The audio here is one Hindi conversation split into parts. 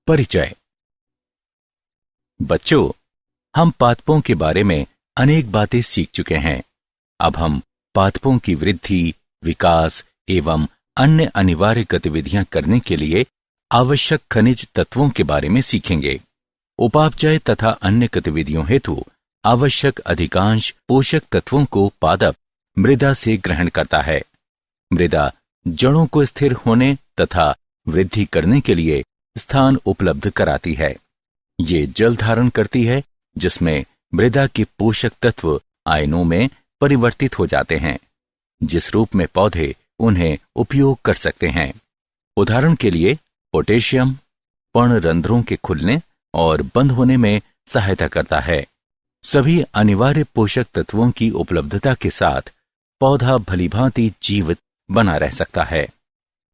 परिचय। बच्चों, हम पादपों के बारे में अनेक बातें सीख चुके हैं। अब हम पादपों की वृद्धि, विकास एवं अन्य अनिवार्य गतिविधियां करने के लिए आवश्यक खनिज तत्वों के बारे में सीखेंगे। उपापचय तथा अन्य गतिविधियों हेतु आवश्यक अधिकांश पोषक तत्वों को पादप मृदा से ग्रहण करता है। मृदा जड़ों को स्थिर होने तथा वृद्धि करने के लिए स्थान उपलब्ध कराती है। ये जल धारण करती है, जिसमें मृदा के पोषक तत्व आयनों में परिवर्तित हो जाते हैं, जिस रूप में पौधे उन्हें उपयोग कर सकते हैं। उदाहरण के लिए पोटेशियम पर्णरंध्रों के खुलने और बंद होने में सहायता करता है। सभी अनिवार्य पोषक तत्वों की उपलब्धता के साथ पौधा भलीभांति जीवित बना रह सकता है।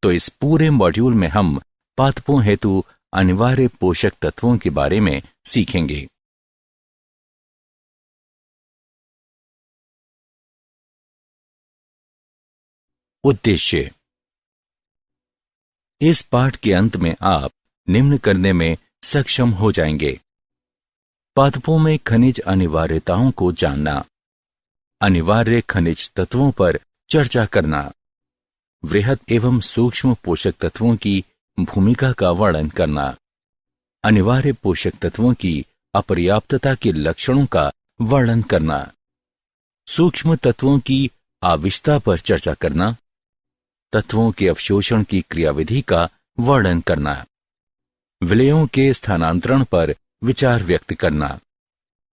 तो इस पूरे मॉड्यूल में हम पादपों हेतु अनिवार्य पोषक तत्वों के बारे में सीखेंगे। उद्देश्य। इस पाठ के अंत में आप निम्न करने में सक्षम हो जाएंगे। पादपों में खनिज अनिवार्यताओं को जानना, अनिवार्य खनिज तत्वों पर चर्चा करना, वृहद एवं सूक्ष्म पोषक तत्वों की भूमिका का वर्णन करना, अनिवार्य पोषक तत्वों की अपर्याप्तता के लक्षणों का वर्णन करना, सूक्ष्म तत्वों की आविष्टता पर चर्चा करना, तत्वों के अवशोषण की क्रियाविधि का वर्णन करना, विलयों के स्थानांतरण पर विचार व्यक्त करना,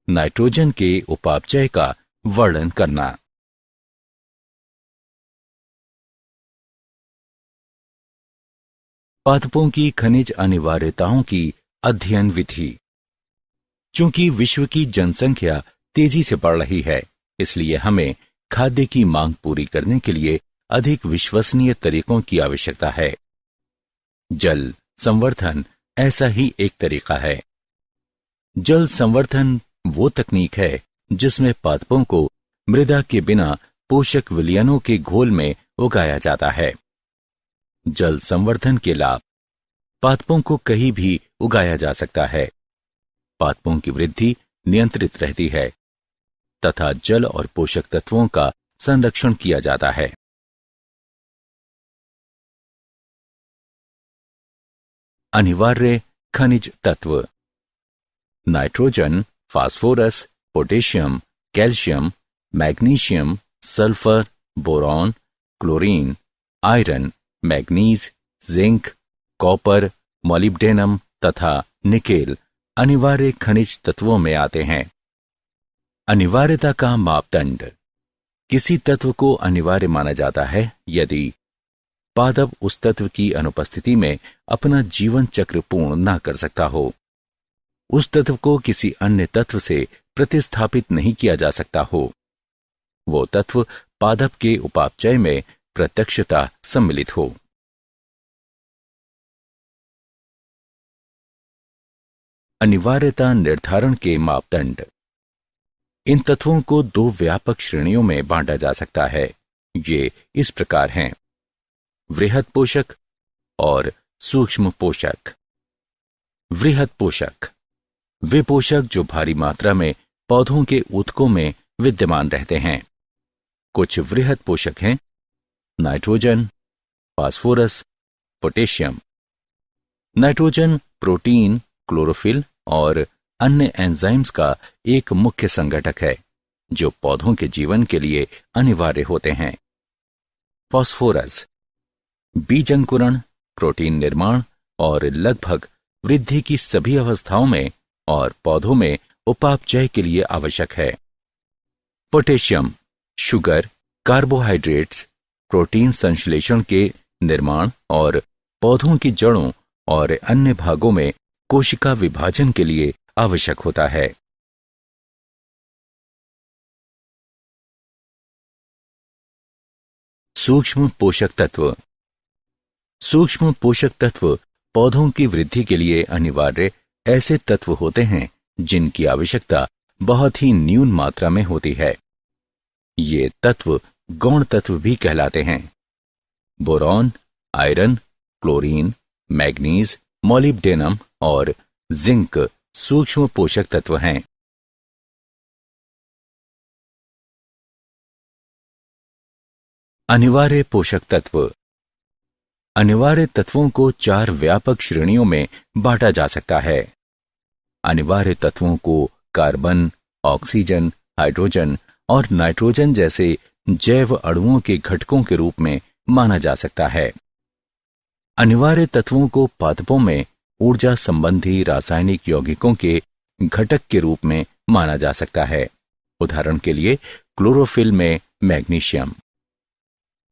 नाइट्रोजन के उपापचय का वर्णन करना। पादपों की खनिज अनिवार्यताओं की अध्ययन विधि। चूंकि विश्व की जनसंख्या तेजी से बढ़ रही है, इसलिए हमें खाद्य की मांग पूरी करने के लिए अधिक विश्वसनीय तरीकों की आवश्यकता है। जल संवर्धन ऐसा ही एक तरीका है। जल संवर्धन वो तकनीक है जिसमें पादपों को मृदा के बिना पोषक विलयनों के घोल में उगाया जाता है। जल संवर्धन के लाभ। पादपों को कहीं भी उगाया जा सकता है। पादपों की वृद्धि नियंत्रित रहती है तथा जल और पोषक तत्वों का संरक्षण किया जाता है। अनिवार्य खनिज तत्व। Nitrogen, phosphorus, potassium, calcium, magnesium, sulphur, boron, chlorine, iron, manganese, zinc, copper, molybdenum तथा निकेल अनिवार्य खनिज तत्वों में आते हैं। अनिवार्यता का मापदंड। किसी तत्व को अनिवार्य माना जाता है यदि पादप उस तत्व की अनुपस्थिति में अपना जीवन चक्र पूर्ण न कर सकता हो, उस तत्व को किसी अन्य तत्व से प्रतिस्थापित नहीं किया जा सकता हो, वो तत्व पादप के उपापचय में प्रत्यक्षता सम्मिलित हो। अनिवार्यता निर्धारण के मापदंड। इन तत्वों को दो व्यापक श्रेणियों में बांटा जा सकता है। ये इस प्रकार हैं: वृहद पोषक और सूक्ष्म पोषक। वृहद पोषक वे पोषक जो भारी मात्रा में पौधों के ऊतकों में विद्यमान रहते हैं। कुछ वृहद पोषक हैं nitrogen, phosphorus, potassium. Nitrogen protein, chlorophyll और अन्य एंजाइम्स का एक मुख्य संघटक है जो पौधों के जीवन के लिए अनिवार्य होते हैं। फास्फोरस बीज अंकुरण, प्रोटीन निर्माण और लगभग वृद्धि की सभी अवस्थाओं में और पौधों में उपापचय के लिए आवश्यक है। पोटेशियम शुगर, कार्बोहाइड्रेट्स, प्रोटीन संश्लेषण के निर्माण और पौधों की जड़ों और अन्य भागों में कोशिका विभाजन के लिए आवश्यक होता है। सूक्ष्म पोषक तत्व। सूक्ष्म पोषक तत्व पौधों की वृद्धि के लिए अनिवार्य ऐसे तत्व होते हैं जिनकी आवश्यकता बहुत ही न्यून मात्रा में होती है। ये तत्व गौण तत्व भी कहलाते हैं। Boron, iron, chlorine, manganese, molybdenum और जिंक सूक्ष्म पोषक तत्व हैं। अनिवार्य पोषक तत्व। अनिवार्य तत्वों को 4 व्यापक श्रेणियों में बांटा जा सकता है। अनिवार्य तत्वों को कार्बन, ऑक्सीजन, हाइड्रोजन और नाइट्रोजन जैसे जैव अणुओं के घटकों के रूप में माना जा सकता है। अनिवार्य तत्वों को पादपों में ऊर्जा संबंधी रासायनिक यौगिकों के घटक के रूप में माना जा सकता है। उदाहरण के लिए क्लोरोफिल में मैग्नीशियम।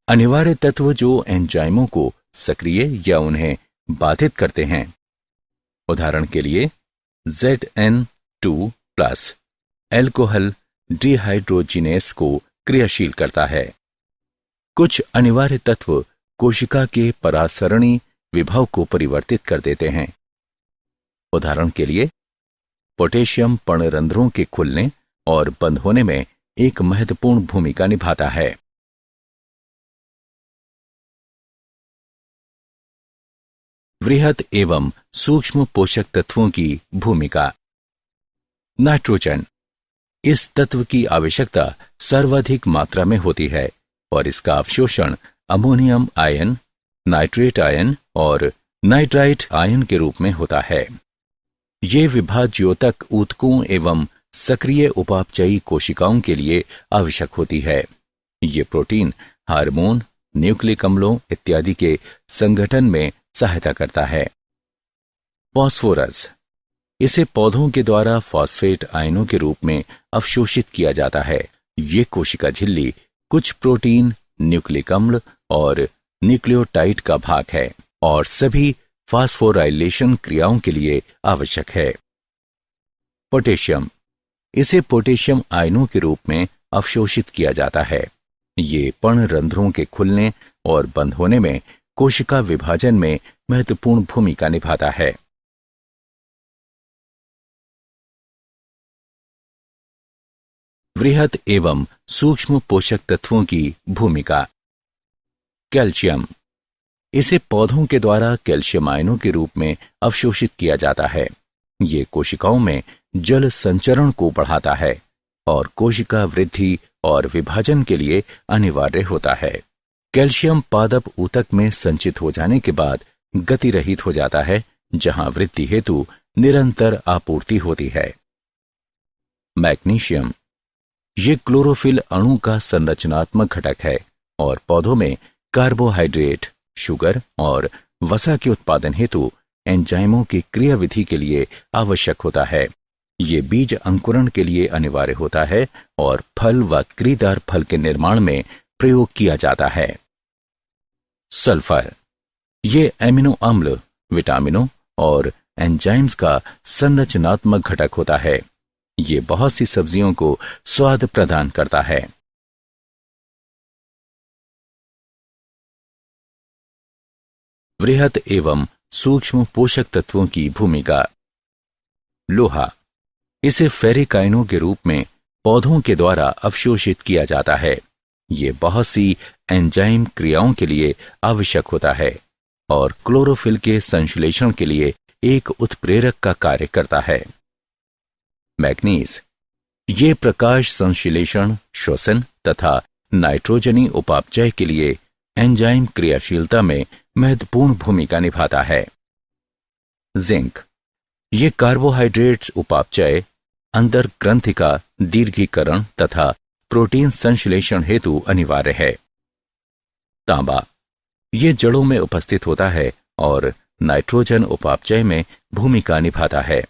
अनिवार्य तत्व जो एंजाइमों को सक्रिय या उन्हें बाधित करते हैं। उदाहरण के लिए Zn2+ एल्कोहल डिहाइड्रोजिनेस को क्रियाशील करता है। कुछ अनिवार्य तत्व कोशिका के परासरणी विभव को परिवर्तित कर देते हैं। उदाहरण के लिए पोटेशियम पर्णरंध्रों के खुलने और बंद होने में एक महत्वपूर्ण भूमिका निभाता है। वृहत एवं सूक्ष्म पोषक तत्वों की भूमिका। नाइट्रोजन। इस तत्व की आवश्यकता सर्वाधिक मात्रा में होती है और इसका अवशोषण अमोनियम आयन, नाइट्रेट आयन और नाइट्राइट आयन के रूप में होता है। ये विभाज्योतक ऊतकों एवं सक्रिय उपापचयी कोशिकाओं के लिए आवश्यक होती है। ये प्रोटीन, हार्मोन, न्यूक्लिक अम्लों इत्यादि के संगठन में सहायता करता है। फास्फोरस। इसे पौधों के द्वारा फॉस्फेट आयनों के रूप में अवशोषित किया जाता है। ये कोशिका झिल्ली कुछ प्रोटीन, न्यूक्लिक अम्ल और न्यूक्लियोटाइड का भाग है और सभी फास्फोराइलेशन क्रियाओं के लिए आवश्यक है। पोटेशियम। इसे पोटेशियम आयनों के रूप में अवशोषित किया जाता है। ये पर्णरंध्रों के खुलने और बंद होने में कोशिका विभाजन में महत्वपूर्ण भूमिका निभाता है। वृहत एवं सूक्ष्म पोषक तत्वों की भूमिका। कैल्शियम। इसे पौधों के द्वारा कैल्शियम आयनों के रूप में अवशोषित किया जाता है। ये कोशिकाओं में जल संचरण को बढ़ाता है और कोशिका वृद्धि और विभाजन के लिए अनिवार्य होता है। कैल्शियम पादप ऊतक में संचित हो जाने के बाद गति रहित हो जाता है, जहां वृद्धि हेतु निरंतर आपूर्ति होती है। मैग्नीशियम। ये क्लोरोफिल अणु का संरचनात्मक घटक है और पौधों में कार्बोहाइड्रेट, शुगर और वसा के उत्पादन हेतु एंजाइमों की क्रियाविधि के लिए आवश्यक होता है। ये बीज अंकुरण के लिए अनिवार्य होता है और फल व क्रीदार फल के निर्माण में प्रयोग किया जाता है। सल्फर। ये एमिनो अम्ल, विटामिनों और एंजाइम्स का संरचनात्मक घटक होता है। ये बहुत सी सब्जियों को स्वाद प्रदान करता है। वृहत एवं सूक्ष्म पोषक तत्वों की भूमिका। लोहा। इसे फेरिक आयनों के रूप में पौधों के द्वारा अवशोषित किया जाता है। ये बहुत सी एंजाइम क्रियाओं के लिए आवश्यक होता है और क्लोरोफिल के संश्लेषण के लिए एक उत्प्रेरक का कार्य करता है। मैग्नीज। ये प्रकाश संश्लेषण, श्वसन तथा नाइट्रोजनी उपापचय के लिए एंजाइम क्रियाशीलता में महत्वपूर्ण भूमिका निभाता है। जिंक। ये कार्बोहाइड्रेट्स उपापचय, अंदर ग्रंथि का दीर्घीकरण तथा प्रोटीन संश्लेषण हेतु अनिवार्य है। तांबा। ये जड़ों में उपस्थित होता है और नाइट्रोजन उपापचय में भूमिका निभाता है।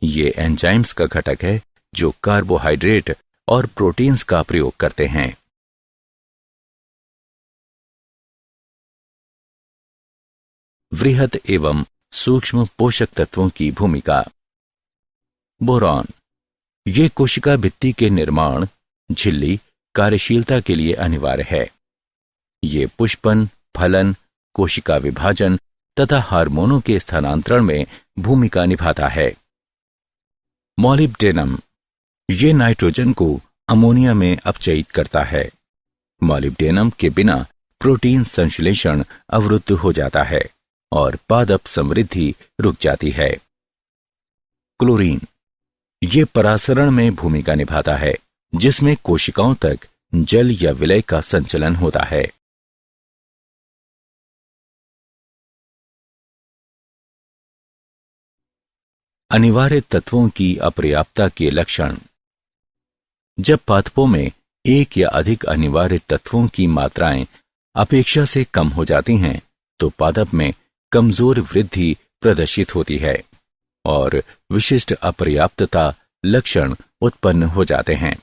ये एंजाइम्स का घटक है जो कार्बोहाइड्रेट और प्रोटीन्स का प्रयोग करते हैं। वृहत एवं सूक्ष्म पोषक तत्वों की भूमिका। बोरॉन। ये कोशिका भित्ति के निर्माण, झिल्ली, कार्यशीलता के लिए अनिवार्य है। ये पुष्पन, फलन, कोशिका विभाजन तथा हार्मोनों के स्थानांतरण में भूमिका निभाता है। मॉलिब्डेनम। ये नाइट्रोजन को अमोनिया में अपचयित करता है। मॉलिब्डेनम के बिना प्रोटीन संश्लेषण अवरुद्ध हो जाता है और पादप समृद्धि रुक जाती है। क्लोरीन ये परासरण में भूमिका निभाता है, जिसमें कोशिकाओं तक जल या विलय का संचलन होता है। अनिवार्य तत्वों की अपर्याप्तता के लक्षण। जब पादपों में एक या अधिक अनिवार्य तत्वों की मात्राएं अपेक्षा से कम हो जाती हैं, तो पादप में कमजोर वृद्धि प्रदर्शित होती है और विशिष्ट अपर्याप्तता लक्षण उत्पन्न हो जाते हैं।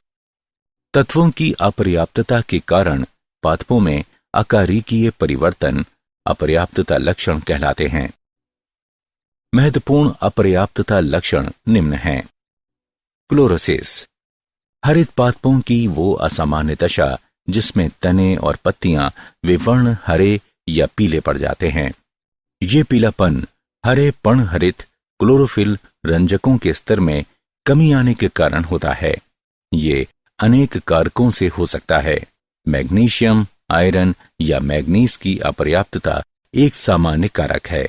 तत्वों की अपर्याप्तता के कारण पादपों में आकारिकीय परिवर्तन अपर्याप्तता लक्षण कहलाते हैं। महत्वपूर्ण अपर्याप्तता लक्षण निम्न हैं। क्लोरोसिस हरित पादपों की वो असामान्य दशा जिसमें तने और पत्तियां विवर्ण हरे या पीले पड़ जाते हैं। ये पीलापन हरे पर्णहरित क्लोरोफिल रंजकों के स्तर में कमी आने के कारण होता है। ये अनेक कारकों से हो सकता है। मैग्नीशियम, आयरन या मैग्नीज की अपर्याप्तता एक सामान्य कारक है।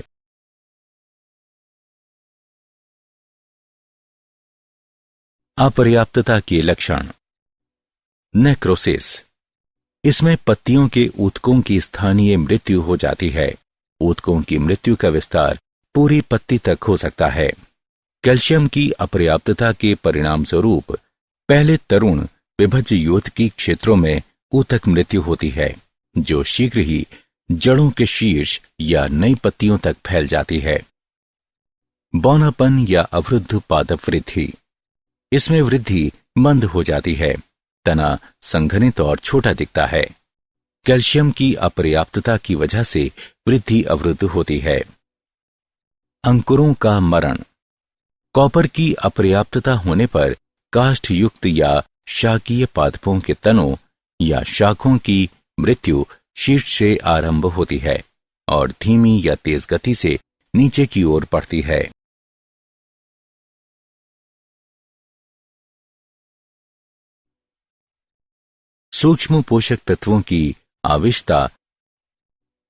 अपर्याप्तता के लक्षण। नेक्रोसिस इसमें पत्तियों के ऊतकों की स्थानीय मृत्यु हो जाती है। ऊतकों की मृत्यु का विस्तार पूरी पत्ती तक हो सकता है। कैल्शियम की अपर्याप्तता के परिणाम स्वरूप पहले तरुण विभज्य योतकी क्षेत्रों में ऊतक मृत्यु होती है, जो शीघ्र ही जड़ों के शीर्ष या नई पत्तियों तक फैल जाती है। बौनापन या अवरुद्ध पादप वृद्धि इसमें वृद्धि मंद हो जाती है। तना संघनित और छोटा दिखता है। कैल्शियम की अपर्याप्तता की वजह से वृद्धि अवरुद्ध होती है। अंकुरों का मरण। कॉपर की अपर्याप्तता होने पर काष्ठ युक्त या शाकीय पादपों के तनों या शाखों की मृत्यु शीर्ष से आरंभ होती है और धीमी या तेज गति से नीचे की ओर बढ़ती है। सूक्ष्म पोषक तत्वों की आवश्यकता।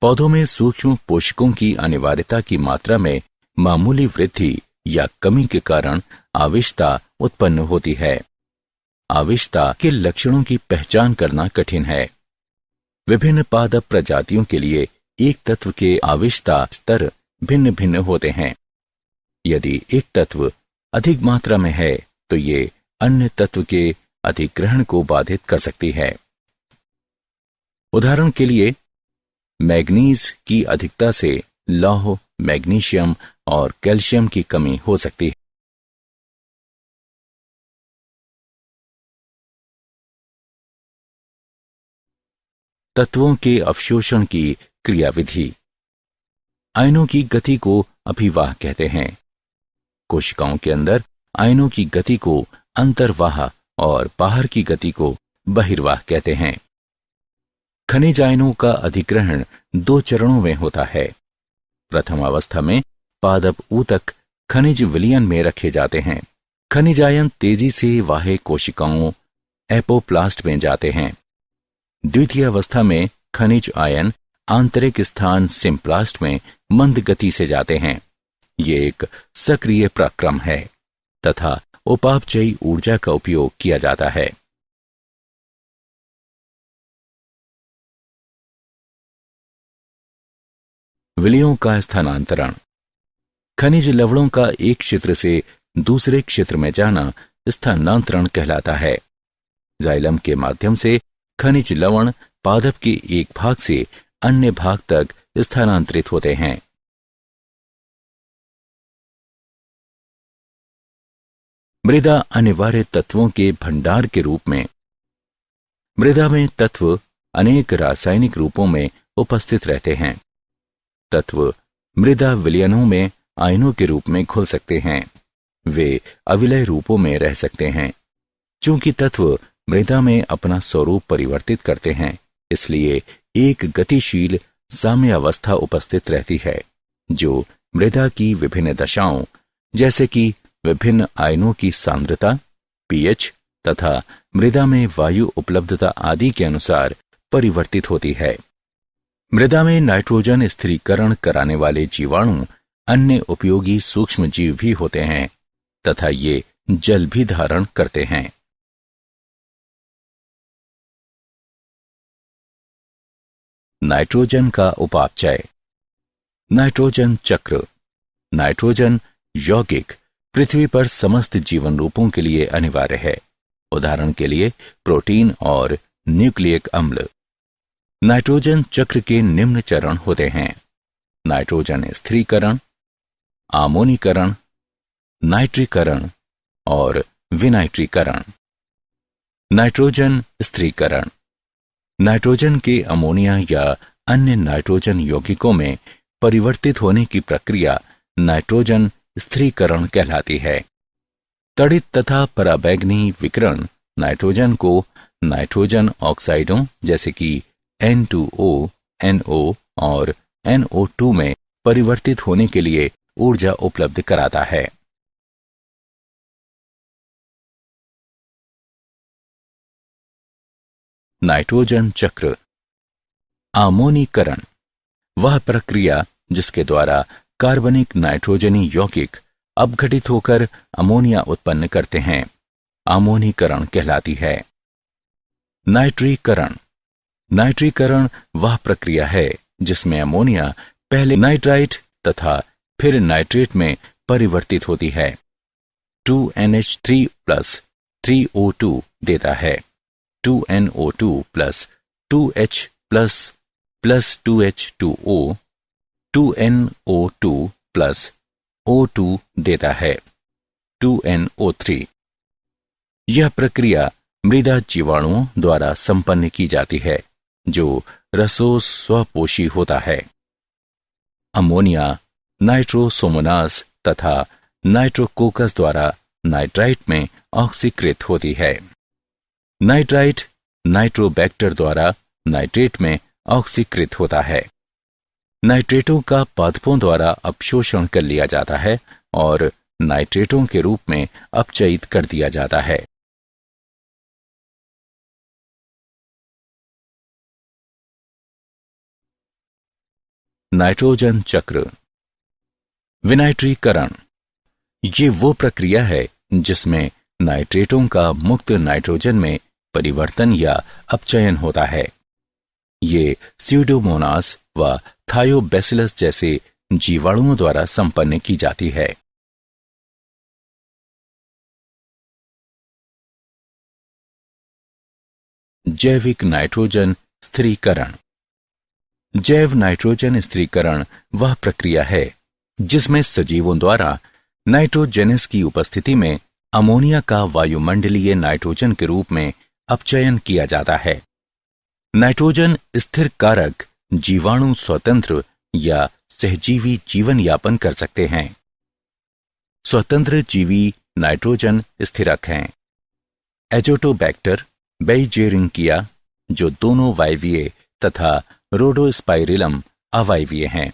पौधों में सूक्ष्म पोषकों की अनिवार्यता की मात्रा में मामूली वृद्धि या कमी के कारण आवश्यकता उत्पन्न होती है। आवश्यकता के लक्षणों की पहचान करना कठिन है। विभिन्न पादप प्रजातियों के लिए एक तत्व के आवश्यकता स्तर भिन्न भिन्न होते हैं। यदि एक तत्व अधिक मात्रा में है तो ये अन्य तत्व के अधिग्रहण को बाधित कर सकती है। उदाहरण के लिए मैग्नीज की अधिकता से लौह, मैग्नीशियम और कैल्शियम की कमी हो सकती है। तत्वों के अवशोषण की क्रियाविधि। आयनों की गति को अभिवाह कहते हैं। कोशिकाओं के अंदर आयनों की गति को अंतर्वाह और बाहर की गति को बहिर्वाह कहते हैं। खनिज आयनों का अधिग्रहण 2 चरणों में होता है। प्रथम अवस्था में पादप ऊतक खनिज विलयन में रखे जाते हैं। खनिज आयन तेजी से वाह्य कोशिकाओं एपोप्लास्ट में जाते हैं। द्वितीय अवस्था में खनिज आयन आंतरिक स्थान सिम्प्लास्ट में मंद गति से जाते हैं। ये एक सक्रिय प्रक्रम है तथा उपापचयी ऊर्जा का उपयोग किया जाता है। विलयों का स्थानांतरण। खनिज लवणों का एक क्षेत्र से दूसरे क्षेत्र में जाना स्थानांतरण कहलाता है। जाइलम के माध्यम से खनिज लवण पादप के एक भाग से अन्य भाग तक स्थानांतरित होते हैं। मृदा अनिवार्य तत्वों के भंडार के रूप में। मृदा में तत्व अनेक रासायनिक रूपों में उपस्थित रहते हैं। तत्व मृदा विलयनों में आयनों के रूप में घुल सकते हैं। वे अविलय रूपों में रह सकते हैं। चूंकि तत्व मृदा में अपना स्वरूप परिवर्तित करते हैं, इसलिए एक गतिशील साम्यावस्था उपस्थित रहती है, जो मृदा की विभिन्न दशाओं जैसे कि विभिन्न आयनों की सांद्रता, पीएच तथा मृदा में वायु उपलब्धता आदि के अनुसार परिवर्तित होती है। मृदा में नाइट्रोजन स्थिरीकरण कराने वाले जीवाणु अन्य उपयोगी सूक्ष्म जीव भी होते हैं तथा ये जल भी धारण करते हैं। नाइट्रोजन का उपापचय। नाइट्रोजन चक्र। नाइट्रोजन यौगिक पृथ्वी पर समस्त जीवन रूपों के लिए अनिवार्य है। उदाहरण के लिए प्रोटीन और न्यूक्लियक अम्ल। नाइट्रोजन चक्र के निम्न चरण होते हैं: नाइट्रोजन स्थिरीकरण, आमोनीकरण, नाइट्रीकरण और विनाइट्रीकरण। नाइट्रोजन स्थिरीकरण नाइट्रोजन के अमोनिया या अन्य नाइट्रोजन यौगिकों में परिवर्तित होने की प्रक्रिया नाइट्रोजन स्थिरीकरण कहलाती है। तड़ित तथा पराबैंगनी विकिरण नाइट्रोजन को नाइट्रोजन ऑक्साइडों जैसे कि N2O, NO और NO2 में परिवर्तित होने के लिए ऊर्जा उपलब्ध कराता है। नाइट्रोजन चक्र। आमोनीकरण वह प्रक्रिया जिसके द्वारा कार्बनिक नाइट्रोजनी यौगिक अपघटित होकर अमोनिया उत्पन्न करते हैं, आमोनीकरण कहलाती है। नाइट्रीकरण। नाइट्रीकरण वह प्रक्रिया है जिसमें अमोनिया पहले नाइट्राइट तथा फिर नाइट्रेट में परिवर्तित होती है। 2NH3 प्लस 3O2 देता है 2NO2 plus 2H plus 2H2O, 2NO2 plus O2 देता है 2NO3। यह प्रक्रिया मृदा जीवाणुओं द्वारा संपन्न की जाती है जो रसों स्वपोषी होता है। अमोनिया नाइट्रोसोमोनास तथा नाइट्रोकोकस द्वारा नाइट्राइट में ऑक्सीकृत होती है। नाइट्राइट नाइट्रोबैक्टर द्वारा नाइट्रेट में ऑक्सीकृत होता है। नाइट्रेटों का पादपों द्वारा अपशोषण कर लिया जाता है और नाइट्रेटों के रूप में अपचयित कर दिया जाता है। नाइट्रोजन चक्र। विनाइट्रीकरण ये वो प्रक्रिया है जिसमें नाइट्रेटों का मुक्त नाइट्रोजन में परिवर्तन या अपचयन होता है। ये स्यूडोमोनास व थायोबैसिलस जैसे जीवाणुओं द्वारा संपन्न की जाती है। जैविक नाइट्रोजन स्थिरीकरण। जैव नाइट्रोजन स्थिरीकरण वह प्रक्रिया है जिसमें सजीवों द्वारा नाइट्रोजेनस की उपस्थिति में अमोनिया का वायुमंडलीय नाइट्रोजन के रूप में अपचयन किया जाता है। नाइट्रोजन स्थिर कारक जीवाणु स्वतंत्र या सहजीवी जीवन यापन कर सकते हैं। स्वतंत्र जीवी नाइट्रोजन स्थिरक हैं। एजोटोबैक्टर, बेइजेरिंकिया जो दोनों वायवीय तथा रोडोस्पाइरिलम अवायवीय हैं।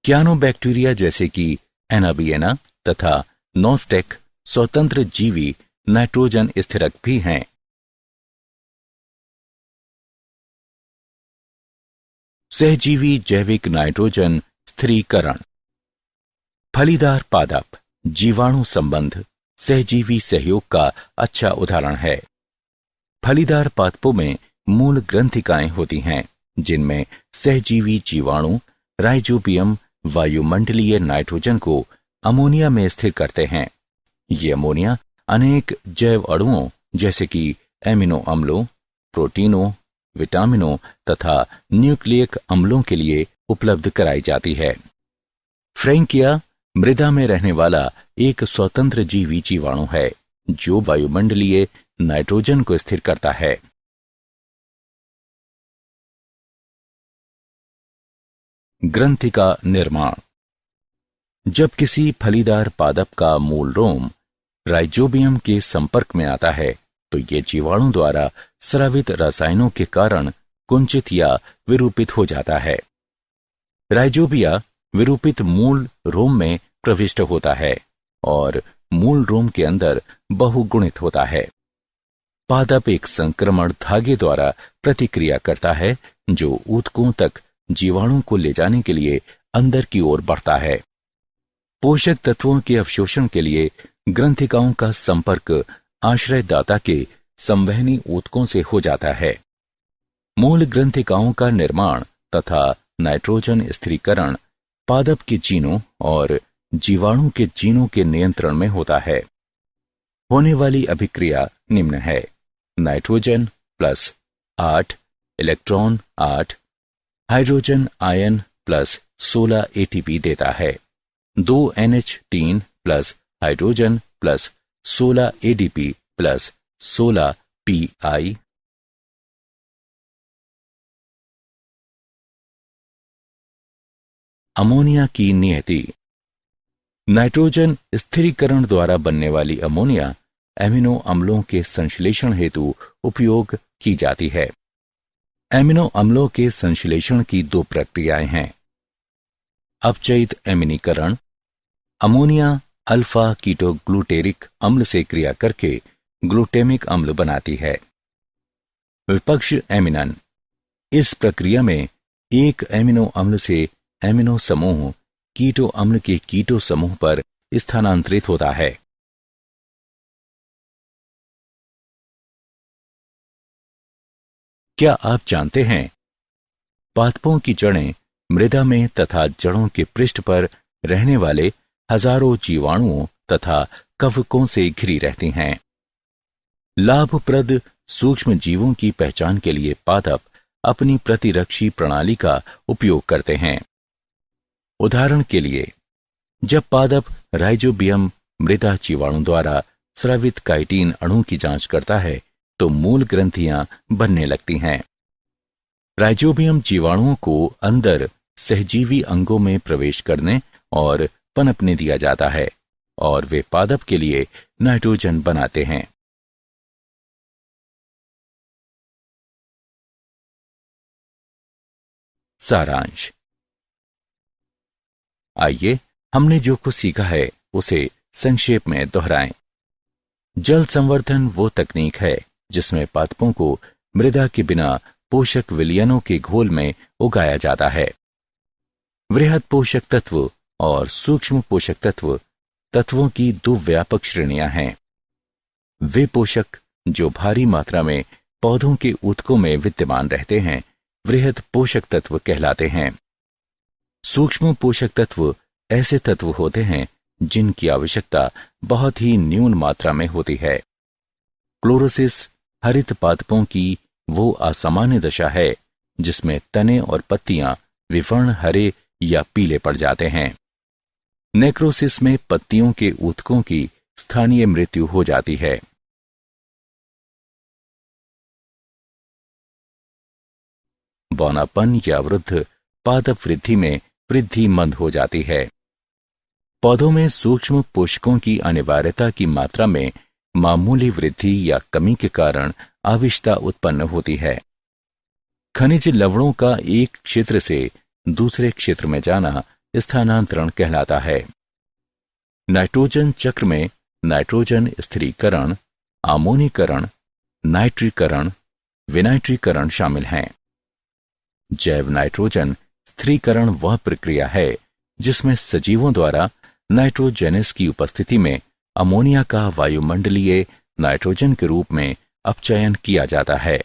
क्यानोबैक्टीरिया जैसे कि एनाबिएना तथा नोस्टेक स्वतंत्र जीवी नाइट्रोजन स्थिरक भी हैं। सहजीवी जैविक नाइट्रोजन स्थिरीकरण। फलीदार पादप जीवाणु संबंध सहजीवी सहयोग का अच्छा उदाहरण है। फलीदार पादपों में मूल ग्रंथिकाएं होती हैं जिनमें सहजीवी जीवाणु राइजोबियम वायुमंडलीय नाइट्रोजन को अमोनिया में स्थिर करते हैं। ये अमोनिया अनेक जैव अणुओं जैसे कि एमिनो अम्लों, प्रोटीनों, विटामिनों तथा न्यूक्लियक अम्लों के लिए उपलब्ध कराई जाती है। फ्रैंकिया मृदा में रहने वाला एक स्वतंत्र जीवी जीवाणु है जो वायुमंडलीय नाइट्रोजन को स्थिर करता है। ग्रंथि का निर्माण। जब किसी फलीदार पादप का मूल रोम राइजोबियम के संपर्क में आता है तो ये जीवाणु द्वारा स्रावित रसायनों के कारण कुंचित या विरूपित हो जाता है। राइजोबिया विरूपित मूल रोम में प्रविष्ट होता है और मूल रोम के अंदर बहुगुणित होता है। पादप एक संक्रमण धागे द्वारा प्रतिक्रिया करता है जो ऊतकों तक जीवाणु को ले जाने के लिए अंदर की ओर बढ़ता है। पोषक तत्वों के अवशोषण के लिए ग्रंथिकाओं का संपर्क आश्रयदाता के संवहनी ऊतकों से हो जाता है। मूल ग्रंथिकाओं का निर्माण तथा नाइट्रोजन स्थिरीकरण पादप के जीनों और जीवाणु के जीनों के नियंत्रण में होता है। होने वाली अभिक्रिया निम्न है। Nitrogen plus 8 electron 8 hydrogen ion plus 16 ATP देता है। 2 NH3 plus hydrogen plus 16 ADP plus 16 PI। Ammonia की नियति। नाइट्रोजन स्थिरीकरण द्वारा बनने वाली अमोनिया एमिनो अम्लों के संश्लेषण हेतु उपयोग की जाती है। एमिनो अम्लों के संश्लेषण की दो प्रक्रियाएं हैं। अपचयित एमिनीकरण अमोनिया अल्फा कीटोग्लूटेरिक अम्ल से क्रिया करके ग्लूटेमिक अम्ल बनाती है। विपक्ष एमिनन इस प्रक्रिया में एक एमिनो अम्ल से एमिनो समूह कीटो अम्ल के कीटो समूह पर स्थानांतरित होता है। क्या आप जानते हैं पादपों की जड़ें मृदा में तथा जड़ों के पृष्ठ पर रहने वाले हजारों जीवाणुओं तथा कवकों से घिरी रहती हैं। लाभप्रद सूक्ष्म जीवों की पहचान के लिए पादप अपनी प्रतिरक्षी प्रणाली का उपयोग करते हैं। उदाहरण के लिए, जब पादप राइजोबियम मृदा जीवाणु द्वारा स्रावित काइटिन अणु की जांच करता है तो मूल ग्रंथियां बनने लगती हैं। राइजोबियम जीवाणुओं को अंदर सहजीवी अंगों में प्रवेश करने और पनपने दिया जाता है और वे पादप के लिए नाइट्रोजन बनाते हैं। सारांश। आइए हमने जो कुछ सीखा है उसे संक्षेप में दोहराएं। जल संवर्धन वो तकनीक है जिसमें पादपों को मृदा के बिना पोषक विलयनों के घोल में उगाया जाता है। वृहद पोषक तत्व और सूक्ष्म पोषक तत्व तत्वों की दो व्यापक श्रेणियां हैं। वे पोषक जो भारी मात्रा में पौधों के ऊतकों में विद्यमान रहते हैं वृहद पोषक तत्व कहलाते हैं। सूक्ष्म पोषक तत्व ऐसे तत्व होते हैं जिनकी आवश्यकता बहुत ही न्यून मात्रा में होती है। क्लोरोसिस हरित पादपों की वो असामान्य दशा है जिसमें तने और पत्तियां विवर्ण हरे या पीले पड़ जाते हैं। नेक्रोसिस में पत्तियों के ऊतकों की स्थानीय मृत्यु हो जाती है। बौनापन या वृद्ध पादप वृद्धि में वृद्धि मंद हो जाती है। पौधों में सूक्ष्म पोषकों की अनिवार्यता की मात्रा में मामूली वृद्धि या कमी के कारण आविष्टता उत्पन्न होती है। खनिज लवणों का एक क्षेत्र से दूसरे क्षेत्र में जाना स्थानांतरण कहलाता है। नाइट्रोजन चक्र में नाइट्रोजन स्थिरीकरण, आमोनीकरण, नाइट्रीकरण, विनाइट्रीकरण शामिल हैं। जैव नाइट्रोजन स्थिरीकरण वह प्रक्रिया है जिसमें सजीवों द्वारा नाइट्रोजेनस की उपस्थिति में अमोनिया का वायुमंडलीय नाइट्रोजन के रूप में अपचयन किया जाता है।